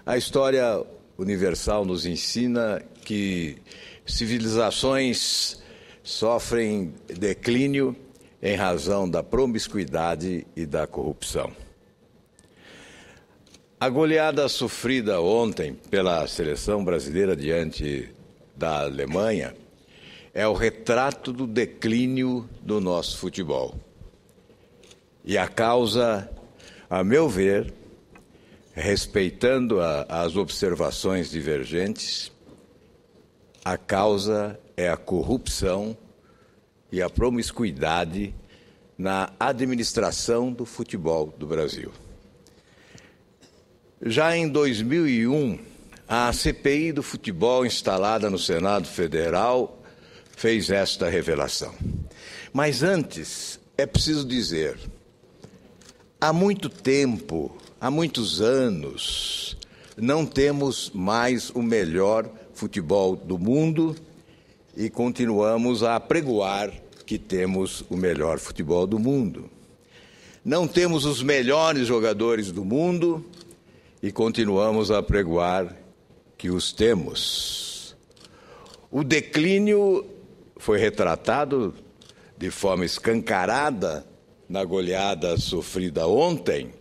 A história universal nos ensina que civilizações sofrem declínio em razão da promiscuidade e da corrupção. A goleada sofrida ontem pela seleção brasileira diante da Alemanha é o retrato do declínio do nosso futebol. E a causa, a meu ver, respeitando as observações divergentes, a causa é a corrupção e a promiscuidade na administração do futebol do Brasil. Já em 2001, a CPI do futebol instalada no Senado Federal fez esta revelação. Mas antes, é preciso dizer, há muito tempo, há muitos anos, não temos mais o melhor futebol do mundo e continuamos a apregoar que temos o melhor futebol do mundo. Não temos os melhores jogadores do mundo e continuamos a apregoar que os temos. O declínio foi retratado de forma escancarada na goleada sofrida ontem,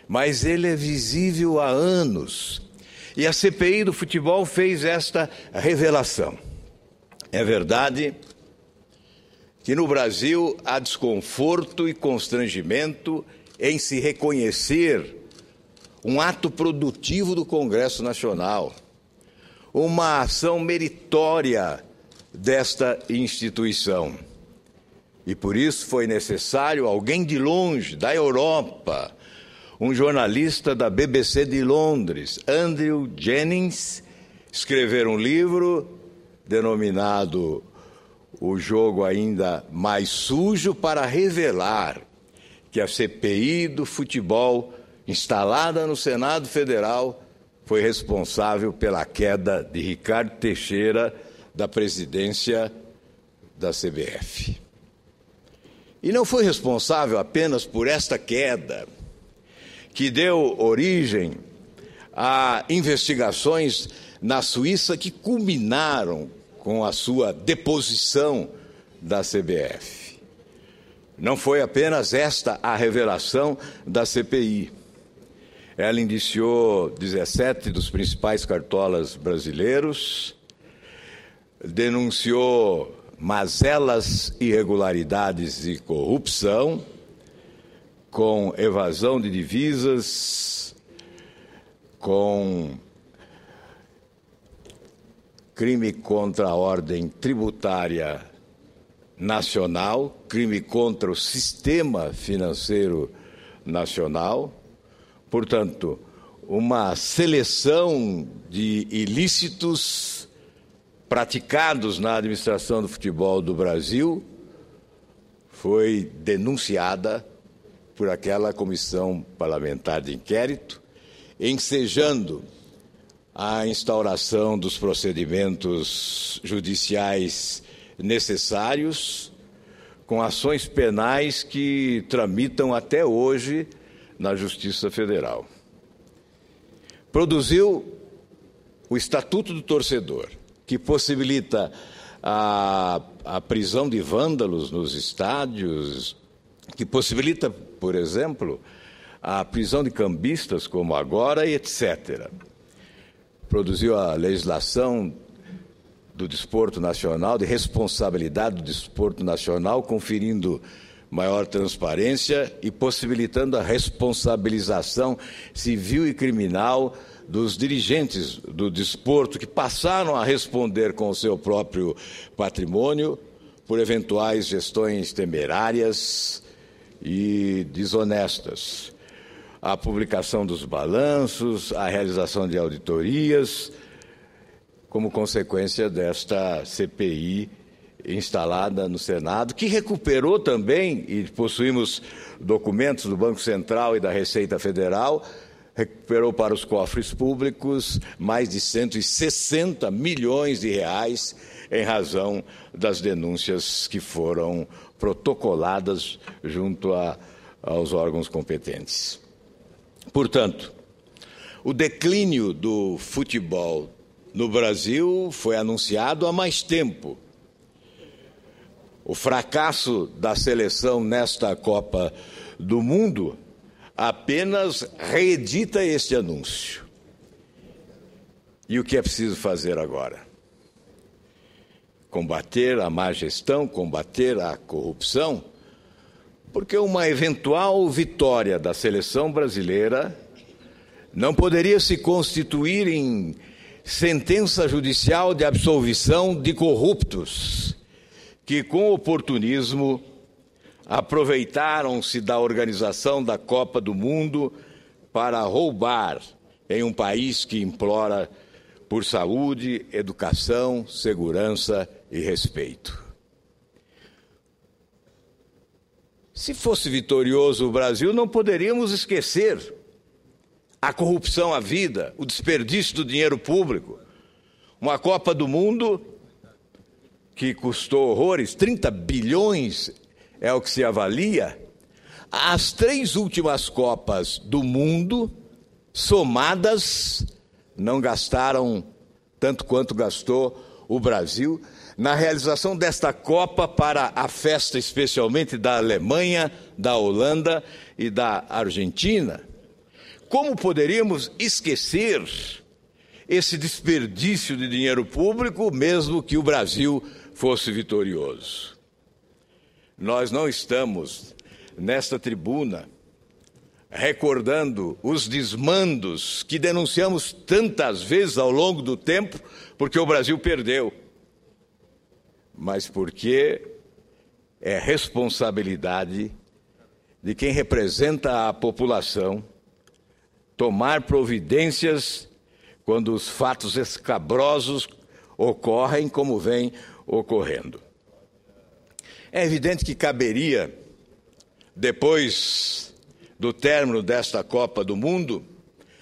mas ele é visível há anos. E a CPI do futebol fez esta revelação. É verdade que no Brasil há desconforto e constrangimento em se reconhecer um ato produtivo do Congresso Nacional, uma ação meritória desta instituição. E por isso foi necessário alguém de longe, da Europa, um jornalista da BBC de Londres, Andrew Jennings, escrever um livro denominado O Jogo Ainda Mais Sujo, para revelar que a CPI do futebol instalada no Senado Federal foi responsável pela queda de Ricardo Teixeira da presidência da CBF. E não foi responsável apenas por esta queda, que deu origem a investigações na Suíça que culminaram com a sua deposição da CBF. Não foi apenas esta a revelação da CPI. Ela indiciou 17 dos principais cartolas brasileiros, denunciou mazelas, irregularidades e corrupção, com evasão de divisas, com crime contra a ordem tributária nacional, crime contra o sistema financeiro nacional. Portanto, uma seleção de ilícitos praticados na administração do futebol do Brasil foi denunciada por aquela comissão parlamentar de inquérito, ensejando a instauração dos procedimentos judiciais necessários, com ações penais que tramitam até hoje na Justiça Federal. Produziu o Estatuto do Torcedor, que possibilita a prisão de vândalos nos estádios, que possibilita, por exemplo, a prisão de cambistas, como agora, e etc. Produziu a legislação do desporto nacional, de responsabilidade do desporto nacional, conferindo maior transparência e possibilitando a responsabilização civil e criminal dos dirigentes do desporto que passaram a responder com o seu próprio patrimônio por eventuais gestões temerárias e desonestas. A publicação dos balanços, a realização de auditorias, como consequência desta CPI instalada no Senado, que recuperou também, e possuímos documentos do Banco Central e da Receita Federal, recuperou para os cofres públicos mais de 160 milhões de reais em razão das denúncias que foram protocoladas junto aos órgãos competentes. Portanto, O declínio do futebol no Brasil foi anunciado há mais tempo. O fracasso da seleção nesta Copa do Mundo apenas reedita este anúncio. E o que é preciso fazer agora? Combater a má gestão, combater a corrupção, porque uma eventual vitória da seleção brasileira não poderia se constituir em sentença judicial de absolvição de corruptos que, com oportunismo, aproveitaram-se da organização da Copa do Mundo para roubar em um país que implora por saúde, educação, segurança e respeito. Se fosse vitorioso o Brasil, não poderíamos esquecer a corrupção à vida, o desperdício do dinheiro público. Uma Copa do Mundo que custou horrores, 30 bilhões é o que se avalia. As 3 últimas Copas do Mundo, somadas, não gastaram tanto quanto gastou o Brasil na realização desta Copa para a festa especialmente da Alemanha, da Holanda e da Argentina. Como poderíamos esquecer esse desperdício de dinheiro público, mesmo que o Brasil fosse vitorioso? Nós não estamos nesta tribuna recordando os desmandos que denunciamos tantas vezes ao longo do tempo, porque o Brasil perdeu, mas porque é responsabilidade de quem representa a população tomar providências quando os fatos escabrosos ocorrem como vem ocorrendo. É evidente que caberia, depois do término desta Copa do Mundo,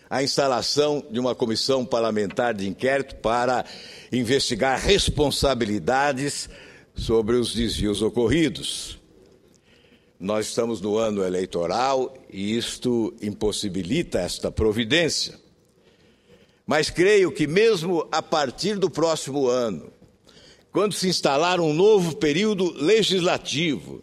a instalação de uma comissão parlamentar de inquérito para investigar responsabilidades sobre os desvios ocorridos. Nós estamos no ano eleitoral e isto impossibilita esta providência. Mas creio que mesmo a partir do próximo ano, quando se instalar um novo período legislativo,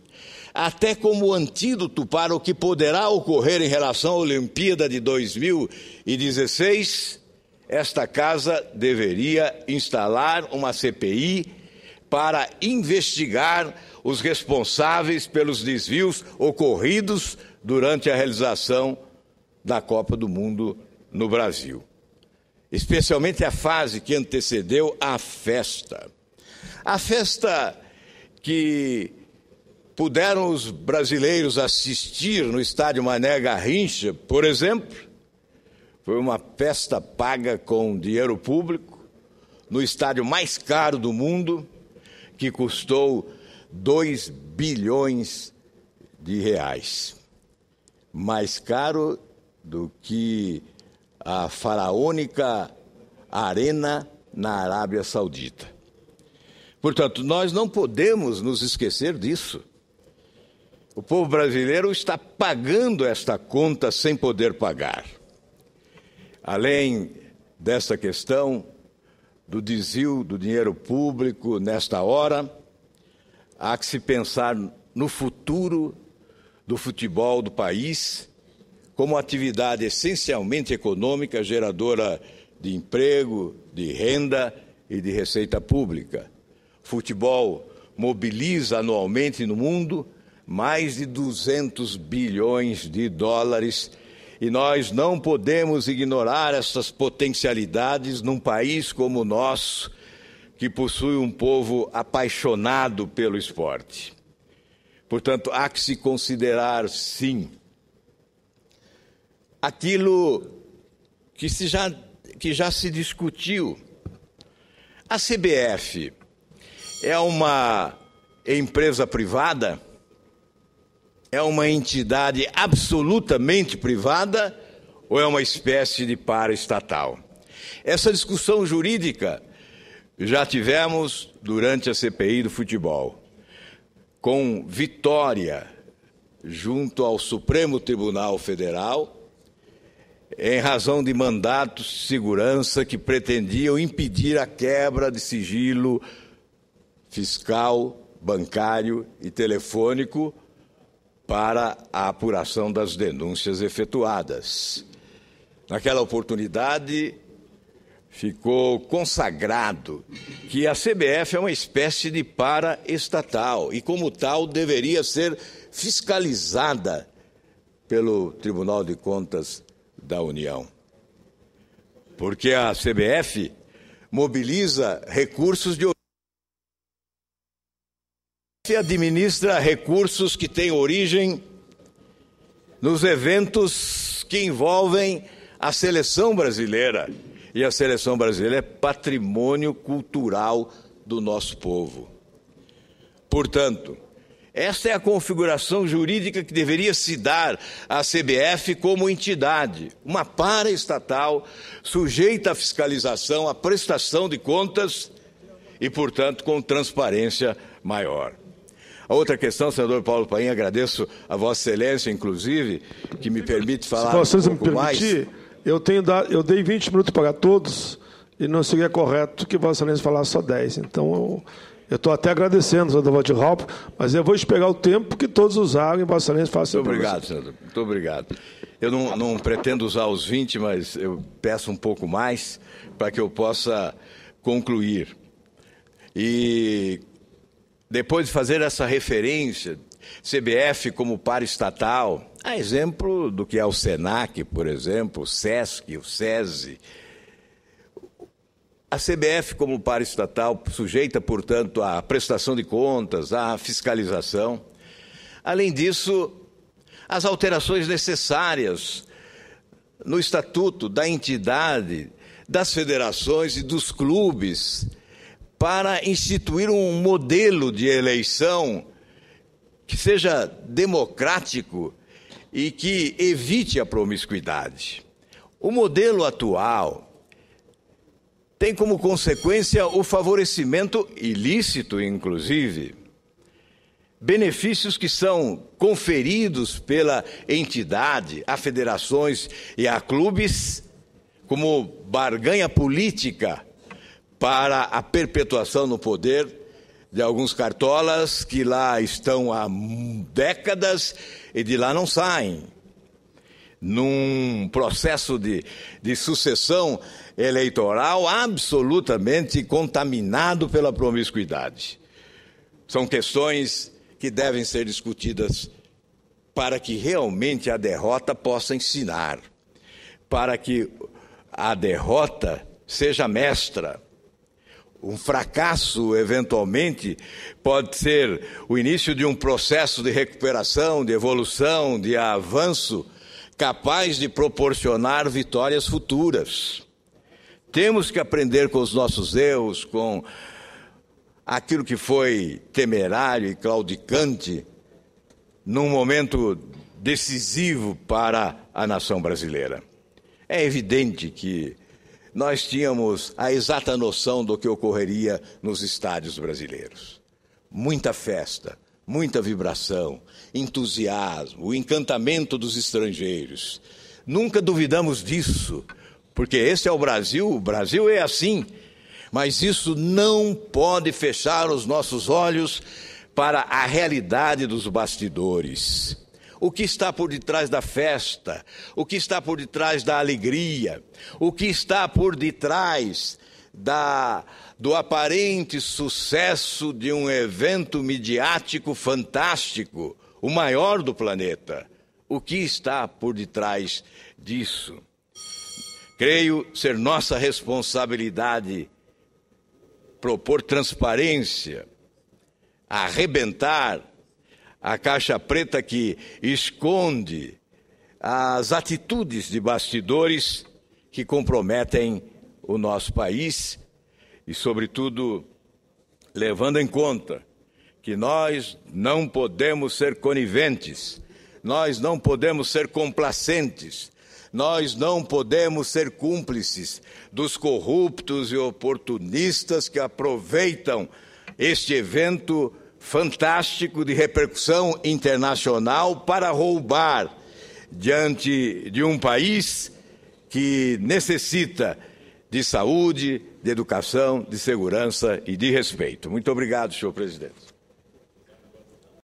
até como antídoto para o que poderá ocorrer em relação à Olimpíada de 2016, esta Casa deveria instalar uma CPI para investigar os responsáveis pelos desvios ocorridos durante a realização da Copa do Mundo no Brasil. Especialmente a fase que antecedeu a festa. A festa que puderam os brasileiros assistir no estádio Mané Garrincha, por exemplo, foi uma festa paga com dinheiro público, no estádio mais caro do mundo, que custou 2 bilhões de reais. Mais caro do que a faraônica Arena na Arábia Saudita. Portanto, nós não podemos nos esquecer disso. O povo brasileiro está pagando esta conta sem poder pagar. Além dessa questão do desvio do dinheiro público nesta hora, há que se pensar no futuro do futebol do país como atividade essencialmente econômica, geradora de emprego, de renda e de receita pública. Futebol mobiliza anualmente no mundo mais de 200 bilhões de dólares e nós não podemos ignorar essas potencialidades num país como o nosso, que possui um povo apaixonado pelo esporte. Portanto, há que se considerar, sim, aquilo que já se discutiu. A CBF é uma empresa privada? É uma entidade absolutamente privada ou é uma espécie de paraestatal? Essa discussão jurídica já tivemos durante a CPI do futebol, com vitória junto ao Supremo Tribunal Federal, em razão de mandatos de segurança que pretendiam impedir a quebra de sigilo fiscal, bancário e telefônico para a apuração das denúncias efetuadas. Naquela oportunidade, ficou consagrado que a CBF é uma espécie de paraestatal e, como tal, deveria ser fiscalizada pelo Tribunal de Contas da União. Porque a CBF mobiliza recursos de origem, administra recursos que têm origem nos eventos que envolvem a seleção brasileira. E a seleção brasileira é patrimônio cultural do nosso povo. Portanto, esta é a configuração jurídica que deveria se dar à CBF como entidade, uma paraestatal sujeita à fiscalização, à prestação de contas e, portanto, com transparência maior. A outra questão, senador Paulo Paim, agradeço a Vossa Excelência, inclusive, que me permite falar um pouco mais. Eu dei 20 minutos para todos e não seria correto que Vossa Excelência falasse só 10. Então, eu estou até agradecendo, senador Waldrop, mas eu vou esperar o tempo que todos usarem e Vossa Excelência faça. Muito obrigado, senador. Muito obrigado. Eu não pretendo usar os 20, mas eu peço um pouco mais para que eu possa concluir. E depois de fazer essa referência, CBF como paraestatal, a exemplo do que é o SENAC, por exemplo, o SESC, o SESI, a CBF como paraestatal, sujeita, portanto, à prestação de contas, à fiscalização. Além disso, as alterações necessárias no estatuto da entidade, das federações e dos clubes para instituir um modelo de eleição que seja democrático e que evite a promiscuidade. O modelo atual tem como consequência o favorecimento ilícito, inclusive, benefícios que são conferidos pela entidade a federações e a clubes como barganha política para a perpetuação no poder de alguns cartolas que lá estão há décadas e de lá não saem, num processo de sucessão eleitoral absolutamente contaminado pela promiscuidade. São questões que devem ser discutidas para que realmente a derrota possa ensinar, para que a derrota seja mestra. Um fracasso, eventualmente, pode ser o início de um processo de recuperação, de evolução, de avanço, capaz de proporcionar vitórias futuras. Temos que aprender com os nossos erros, com aquilo que foi temerário e claudicante num momento decisivo para a nação brasileira. É evidente que nós tínhamos a exata noção do que ocorreria nos estádios brasileiros. Muita festa, muita vibração, entusiasmo, o encantamento dos estrangeiros. Nunca duvidamos disso, porque esse é o Brasil é assim. Mas isso não pode fechar os nossos olhos para a realidade dos bastidores. O que está por detrás da festa, o que está por detrás da alegria, o que está por detrás do aparente sucesso de um evento midiático fantástico, o maior do planeta. O que está por detrás disso? Creio ser nossa responsabilidade propor transparência, arrebentar a caixa preta que esconde as atitudes de bastidores que comprometem o nosso país e, sobretudo, levando em conta que nós não podemos ser coniventes, nós não podemos ser complacentes, nós não podemos ser cúmplices dos corruptos e oportunistas que aproveitam este evento fantástico de repercussão internacional para roubar diante de um país que necessita de saúde, de educação, de segurança e de respeito. Muito obrigado, senhor presidente.